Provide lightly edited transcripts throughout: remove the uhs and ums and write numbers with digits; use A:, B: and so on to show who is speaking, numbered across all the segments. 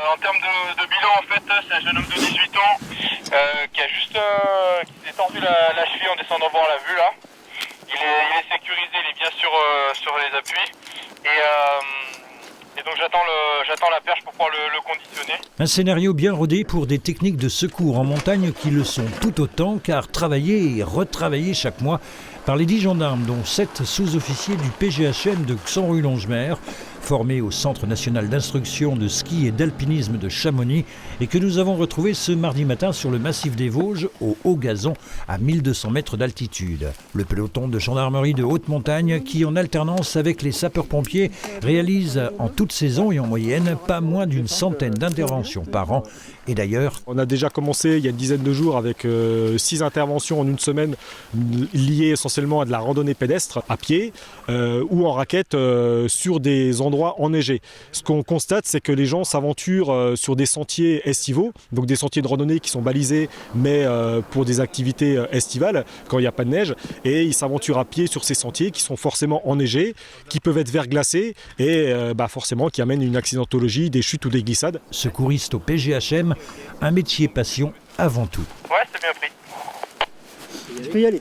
A: En termes de bilan, en fait, c'est un jeune homme de 18 ans qui a juste qui s'est tordu la cheville en descendant voir la vue là. Il est sécurisé, il est bien sur les appuis et donc j'attends la perche pour pouvoir le conditionner.
B: Un scénario bien rodé pour des techniques de secours en montagne qui le sont tout autant, car travaillés et retravaillés chaque mois par les 10 gendarmes, dont 7 sous-officiers du PGHM de Xanru-Longemer, formés au Centre national d'instruction de ski et d'alpinisme de Chamonix, et que nous avons retrouvés ce mardi matin sur le massif des Vosges, au Haut-Gazon, à 1200 mètres d'altitude. Le peloton de gendarmerie de haute montagne, qui en alternance avec les sapeurs-pompiers, réalise en toute saison et en moyenne pas moins d'une centaine d'interventions par an. Et d'ailleurs,
C: on a déjà commencé il y a une dizaine de jours avec 6 interventions en une semaine liées essentiellement à de la randonnée pédestre à pied ou en raquette sur des endroits enneigés. Ce qu'on constate, c'est que les gens s'aventurent sur des sentiers estivaux, donc des sentiers de randonnée qui sont balisés mais pour des activités estivales quand il n'y a pas de neige, et ils s'aventurent à pied sur ces sentiers qui sont forcément enneigés, qui peuvent être verglacés et forcément qui amènent une accidentologie, des chutes ou des glissades.
B: Secouriste au PGHM, un métier passion avant tout.
A: Ouais, c'est bien pris.
D: Tu peux y aller.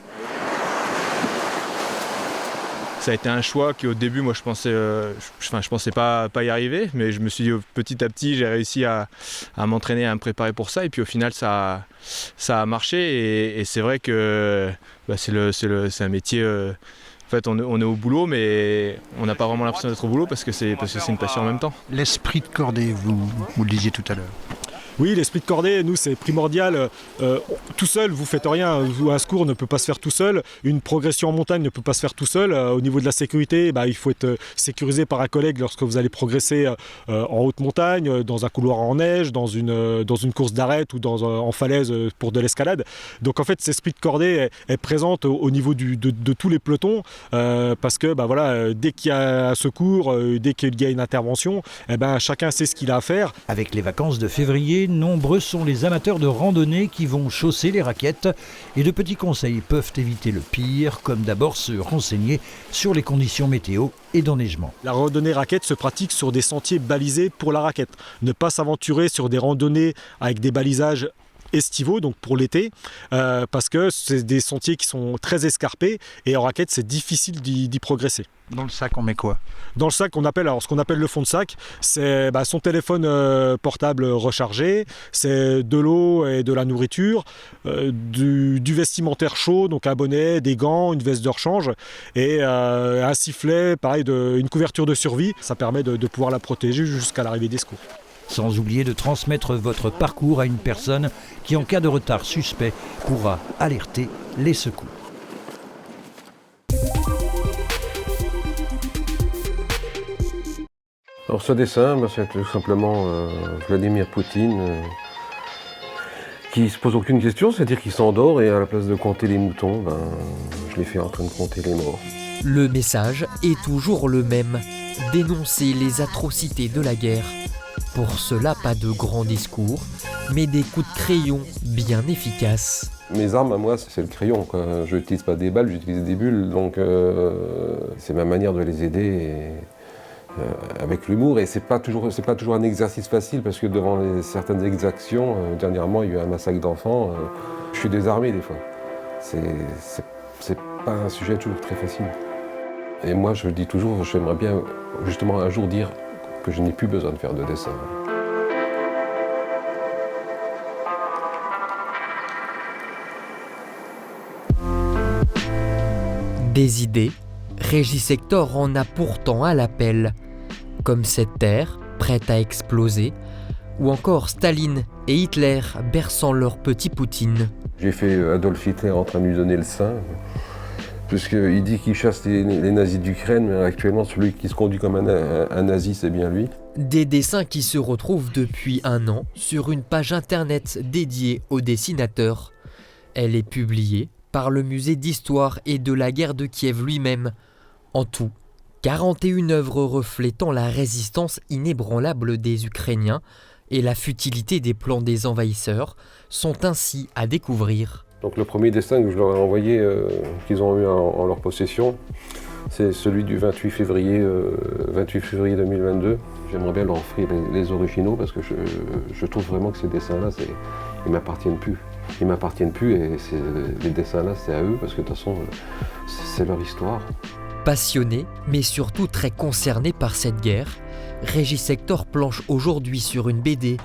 E: Ça a été un choix qui au début, moi je pensais pas y arriver, mais je me suis dit petit à petit j'ai réussi à m'entraîner, à me préparer pour ça, et puis au final ça a marché, et c'est vrai que c'est un métier. En fait, on est au boulot, mais on n'a pas vraiment l'impression d'être au boulot parce que c'est une passion en même temps.
D: L'esprit de cordée, vous le disiez tout à l'heure.
C: Oui, l'esprit de cordée, nous, c'est primordial. Tout seul, vous faites rien. Un secours ne peut pas se faire tout seul. Une progression en montagne ne peut pas se faire tout seul. Au niveau de la sécurité, il faut être sécurisé par un collègue lorsque vous allez progresser en haute montagne, dans un couloir en neige, dans une course d'arête ou en falaise pour de l'escalade. Donc en fait, cet esprit de cordée est présent au niveau de tous les pelotons parce que dès qu'il y a un secours, dès qu'il y a une intervention, chacun sait ce qu'il a à faire.
B: Avec les vacances de février, nombreux sont les amateurs de randonnée qui vont chausser les raquettes, et de petits conseils peuvent éviter le pire, comme d'abord se renseigner sur les conditions météo et d'enneigement.
C: La randonnée raquette se pratique sur des sentiers balisés pour la raquette. Ne pas s'aventurer sur des randonnées avec des balisages estivaux, donc pour l'été, parce que c'est des sentiers qui sont très escarpés, et en raquette c'est difficile d'y progresser.
D: Dans le sac, on met quoi ?
C: Dans le sac, ce qu'on appelle le fond de sac, c'est son téléphone portable rechargé, c'est de l'eau et de la nourriture, du vestimentaire chaud, donc un bonnet, des gants, une veste de rechange, et un sifflet, pareil, une couverture de survie. Ça permet de pouvoir la protéger jusqu'à l'arrivée des secours.
B: Sans oublier de transmettre votre parcours à une personne qui, en cas de retard suspect, pourra alerter les secours.
F: Alors ce dessin, c'est tout simplement Vladimir Poutine qui ne se pose aucune question, c'est-à-dire qu'il s'endort et à la place de compter les moutons, je l'ai fait en train de compter les morts.
G: Le message est toujours le même, dénoncer les atrocités de la guerre. Pour cela, pas de grands discours, mais des coups de crayon bien efficaces.
F: Mes armes, à moi, c'est le crayon, quoi. Je n'utilise pas des balles, j'utilise des bulles, donc c'est ma manière de les aider avec l'humour. Et c'est pas toujours un exercice facile, parce que devant certaines exactions, dernièrement, il y a eu un massacre d'enfants, je suis désarmé des fois. C'est pas un sujet toujours très facile. Et moi, je le dis toujours, j'aimerais bien justement un jour dire que je n'ai plus besoin de faire de dessin.
G: Des idées, Régis Hector en a pourtant à l'appel, comme cette terre prête à exploser, ou encore Staline et Hitler berçant leur petit Poutine.
F: J'ai fait Adolf Hitler en train de lui donner le sein, puisqu'il dit qu'il chasse les nazis d'Ukraine, mais actuellement celui qui se conduit comme un nazi, c'est bien lui.
G: Des dessins qui se retrouvent depuis 1 an sur une page internet dédiée au dessinateur. Elle est publiée par le musée d'histoire et de la guerre de Kiev lui-même. En tout, 41 œuvres reflétant la résistance inébranlable des Ukrainiens et la futilité des plans des envahisseurs sont ainsi à découvrir.
F: Donc le premier dessin que je leur ai envoyé, qu'ils ont eu en leur possession, C'est celui du 28 février 2022. J'aimerais bien leur offrir les originaux parce que je trouve vraiment que ces dessins-là, ils ne m'appartiennent plus. Ils ne m'appartiennent plus et les dessins-là, c'est à eux parce que de toute façon, c'est leur histoire.
G: Passionné, mais surtout très concerné par cette guerre, Régis Hector planche aujourd'hui sur une BD.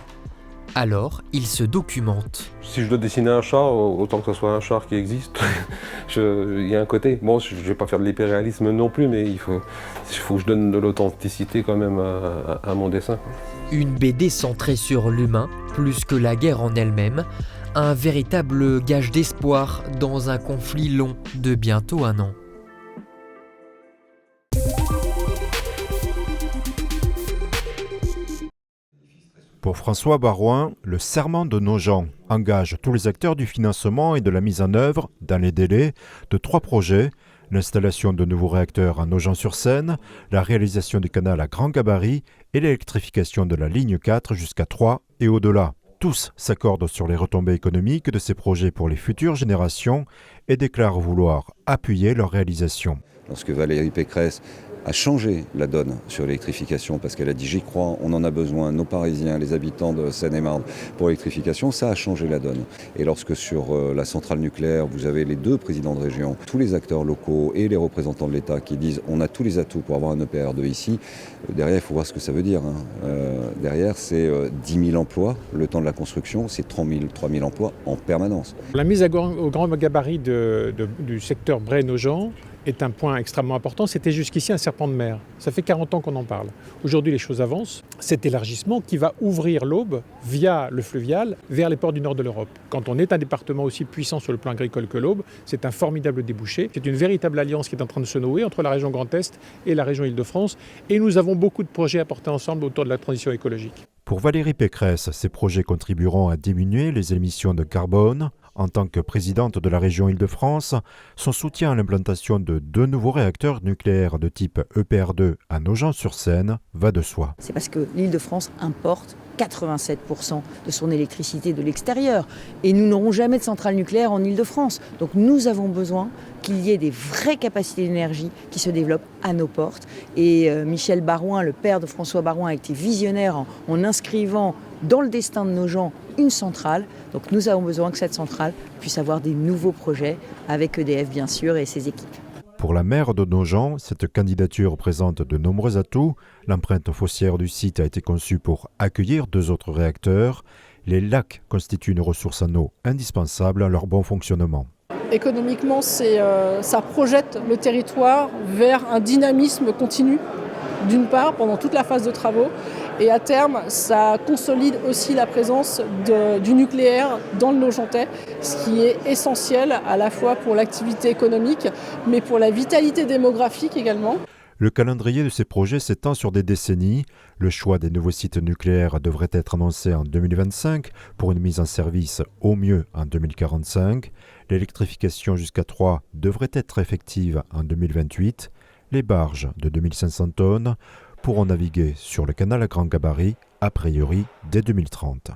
G: Alors, il se documente.
F: Si je dois dessiner un char, autant que ce soit un char qui existe, il y a un côté. Bon, je ne vais pas faire de l'hyperréalisme non plus, mais il faut que je donne de l'authenticité quand même à mon dessin.
G: Une BD centrée sur l'humain, plus que la guerre en elle-même, un véritable gage d'espoir dans un conflit long de bientôt 1 an.
H: Pour François Barouin, le serment de Nogent engage tous les acteurs du financement et de la mise en œuvre, dans les délais, de 3 projets, l'installation de nouveaux réacteurs à Nogent-sur-Seine, la réalisation du canal à grand gabarit et l'électrification de la ligne 4 jusqu'à 3 et au-delà. Tous s'accordent sur les retombées économiques de ces projets pour les futures générations et déclarent vouloir appuyer leur réalisation.
I: Lorsque Valérie Pécresse a changé la donne sur l'électrification parce qu'elle a dit « j'y crois, on en a besoin, nos Parisiens, les habitants de Seine-et-Marne pour l'électrification », ça a changé la donne. Et lorsque sur la centrale nucléaire, vous avez les 2 présidents de région, tous les acteurs locaux et les représentants de l'État qui disent « on a tous les atouts pour avoir un EPR2 ici », derrière il faut voir ce que ça veut dire. Derrière c'est 10 000 emplois, le temps de la construction, c'est 3 000 emplois en permanence.
J: La mise au grand gabarit du secteur Bray-Nogent est un point extrêmement important. C'était jusqu'ici un serpent de mer. Ça fait 40 ans qu'on en parle. Aujourd'hui, les choses avancent. Cet élargissement qui va ouvrir l'Aube via le fluvial vers les ports du nord de l'Europe. Quand on est un département aussi puissant sur le plan agricole que l'Aube, c'est un formidable débouché. C'est une véritable alliance qui est en train de se nouer entre la région Grand Est et la région Île-de-France. Et nous avons beaucoup de projets à porter ensemble autour de la transition écologique.
H: Pour Valérie Pécresse, ces projets contribueront à diminuer les émissions de carbone. En tant que présidente de la région Île-de-France, son soutien à l'implantation de 2 nouveaux réacteurs nucléaires de type EPR2 à Nogent-sur-Seine va de soi.
K: C'est parce que l'Île-de-France importe 87% de son électricité de l'extérieur. Et nous n'aurons jamais de centrale nucléaire en Île-de-France. Donc nous avons besoin qu'il y ait des vraies capacités d'énergie qui se développent à nos portes. Et Michel Barouin, le père de François Barouin, a été visionnaire en inscrivant dans le destin de Nogent une centrale. Donc nous avons besoin que cette centrale puisse avoir des nouveaux projets avec EDF bien sûr et ses équipes.
H: Pour la maire de Nogent, cette candidature présente de nombreux atouts. L'empreinte foncière du site a été conçue pour accueillir 2 autres réacteurs. Les lacs constituent une ressource en eau indispensable à leur bon fonctionnement.
L: Économiquement, ça projette le territoire vers un dynamisme continu, d'une part, pendant toute la phase de travaux, et à terme, ça consolide aussi la présence du nucléaire dans le Nogentais, ce qui est essentiel à la fois pour l'activité économique, mais pour la vitalité démographique également.
H: Le calendrier de ces projets s'étend sur des décennies. Le choix des nouveaux sites nucléaires devrait être annoncé en 2025 pour une mise en service au mieux en 2045. L'électrification jusqu'à 3 devrait être effective en 2028. Les barges de 2500 tonnes pourront naviguer sur le canal à grand gabarit, a priori dès 2030.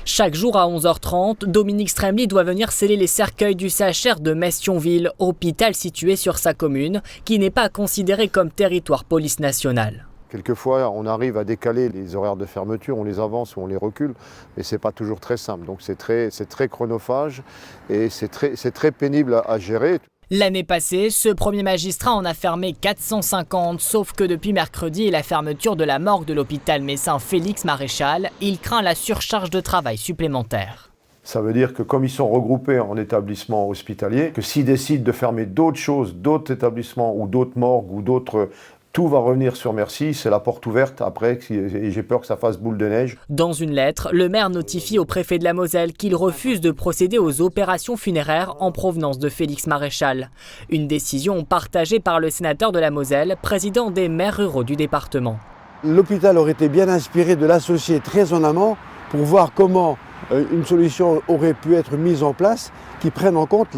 M: Chaque jour à 11h30, Dominique Stremly doit venir sceller les cercueils du CHR de Metz-Thionville, hôpital situé sur sa commune, qui n'est pas considéré comme territoire police nationale.
N: Quelquefois, on arrive à décaler les horaires de fermeture, on les avance ou on les recule, mais ce n'est pas toujours très simple. Donc c'est très chronophage et c'est très pénible à gérer.
M: L'année passée, ce premier magistrat en a fermé 450, sauf que depuis mercredi et la fermeture de la morgue de l'hôpital messin Félix Maréchal, il craint la surcharge de travail supplémentaire.
N: Ça veut dire que comme ils sont regroupés en établissements hospitaliers, que s'ils décident de fermer d'autres choses, d'autres établissements ou d'autres morgues ou d'autres... Tout va revenir sur Merci, c'est la porte ouverte après et j'ai peur que ça fasse boule de neige.
M: Dans une lettre, le maire notifie au préfet de la Moselle qu'il refuse de procéder aux opérations funéraires en provenance de Félix Maréchal. Une décision partagée par le sénateur de la Moselle, président des maires ruraux du département.
O: L'hôpital aurait été bien inspiré de l'associer très en amont pour voir comment une solution aurait pu être mise en place qui prenne en compte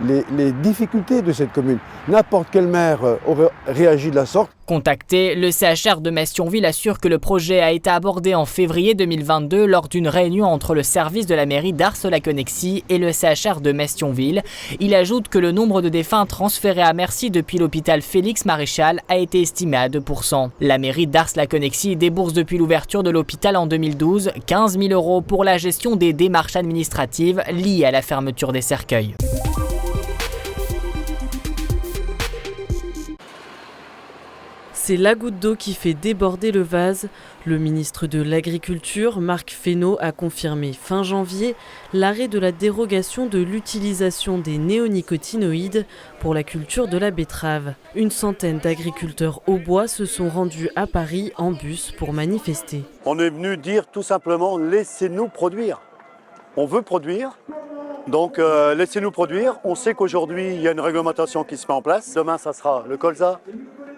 O: les difficultés de cette commune. N'importe quel maire aurait réagi de la sorte.
M: Contacté, le CHR de Mestionville assure que le projet a été abordé en février 2022 lors d'une réunion entre le service de la mairie d'Ars-la-Connexie et le CHR de Mestionville. Il ajoute que le nombre de défunts transférés à Mercy depuis l'hôpital Félix Maréchal a été estimé à 2%. La mairie d'Ars-la-Connexie débourse depuis l'ouverture de l'hôpital en 2012 15 000 € pour la gestion des démarches administratives liées à la fermeture des cercueils.
P: C'est la goutte d'eau qui fait déborder le vase. Le ministre de l'Agriculture, Marc Fesneau, a confirmé fin janvier l'arrêt de la dérogation de l'utilisation des néonicotinoïdes pour la culture de la betterave. Une centaine d'agriculteurs aubois se sont rendus à Paris en bus pour manifester.
N: On est venu dire tout simplement laissez-nous produire. On veut produire. Donc laissez-nous produire. On sait qu'aujourd'hui il y a une réglementation qui se met en place. Demain ça sera le colza,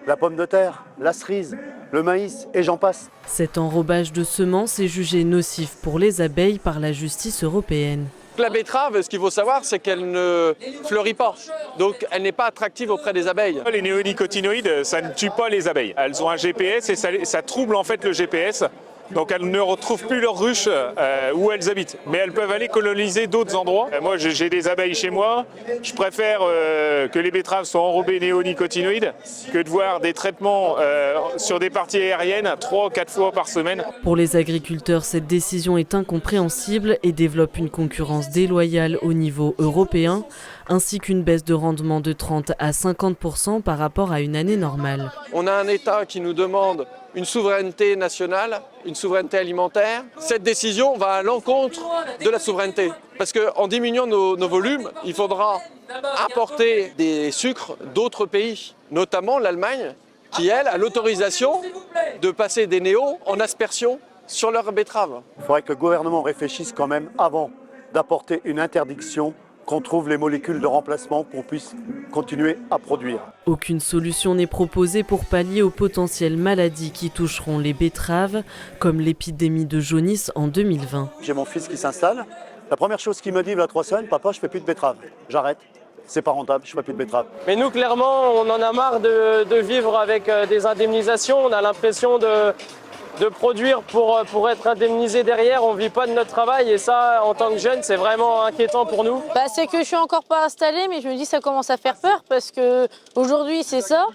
N: la pomme de terre, la cerise, le maïs et j'en passe.
P: Cet enrobage de semences est jugé nocif pour les abeilles par la justice européenne.
Q: La betterave, ce qu'il faut savoir, c'est qu'elle ne fleurit pas. Donc elle n'est pas attractive auprès des abeilles.
R: Les néonicotinoïdes, ça ne tue pas les abeilles. Elles ont un GPS et ça trouble en fait le GPS. Donc elles ne retrouvent plus leur ruche où elles habitent. Mais elles peuvent aller coloniser d'autres endroits. Moi j'ai des abeilles chez moi. Je préfère que les betteraves soient enrobées néonicotinoïdes que de voir des traitements sur des parties aériennes 3 ou 4 fois par semaine.
P: Pour les agriculteurs, cette décision est incompréhensible et développe une concurrence déloyale au niveau européen, ainsi qu'une baisse de rendement de 30 à 50% par rapport à une année normale.
Q: On a un État qui nous demande une souveraineté nationale, une souveraineté alimentaire. Cette décision va à l'encontre de la souveraineté. Parce qu'en diminuant nos volumes, il faudra importer des sucres d'autres pays, notamment l'Allemagne, qui elle a l'autorisation de passer des néos en aspersion sur leurs betteraves.
N: Il faudrait que le gouvernement réfléchisse quand même avant d'apporter une interdiction, qu'on trouve les molécules de remplacement pour qu'on puisse continuer à produire.
P: Aucune solution n'est proposée pour pallier aux potentielles maladies qui toucheront les betteraves, comme l'épidémie de jaunisse en 2020.
N: J'ai mon fils qui s'installe. La première chose qu'il me dit il y a 3 semaines, papa, je fais plus de betterave. J'arrête. C'est pas rentable, je fais plus de betterave.
Q: Mais nous, clairement, on en a marre de vivre avec des indemnisations. On a l'impression de produire pour être indemnisé derrière, on ne vit pas de notre travail et ça, en tant que jeune, c'est vraiment inquiétant pour nous.
S: C'est que je suis encore pas installée, mais je me dis que ça commence à faire peur parce qu'aujourd'hui c'est ça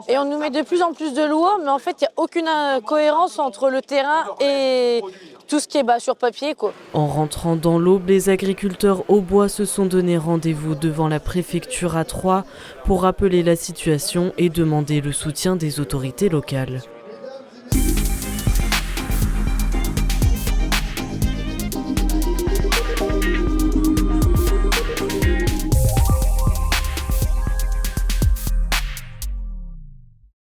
S: et on nous met de plus en plus de lois, mais en fait il n'y a aucune cohérence entre le terrain et tout ce qui est sur papier, quoi.
P: En rentrant dans l'Aube, les agriculteurs aubois se sont donné rendez-vous devant la préfecture à Troyes pour rappeler la situation et demander le soutien des autorités locales.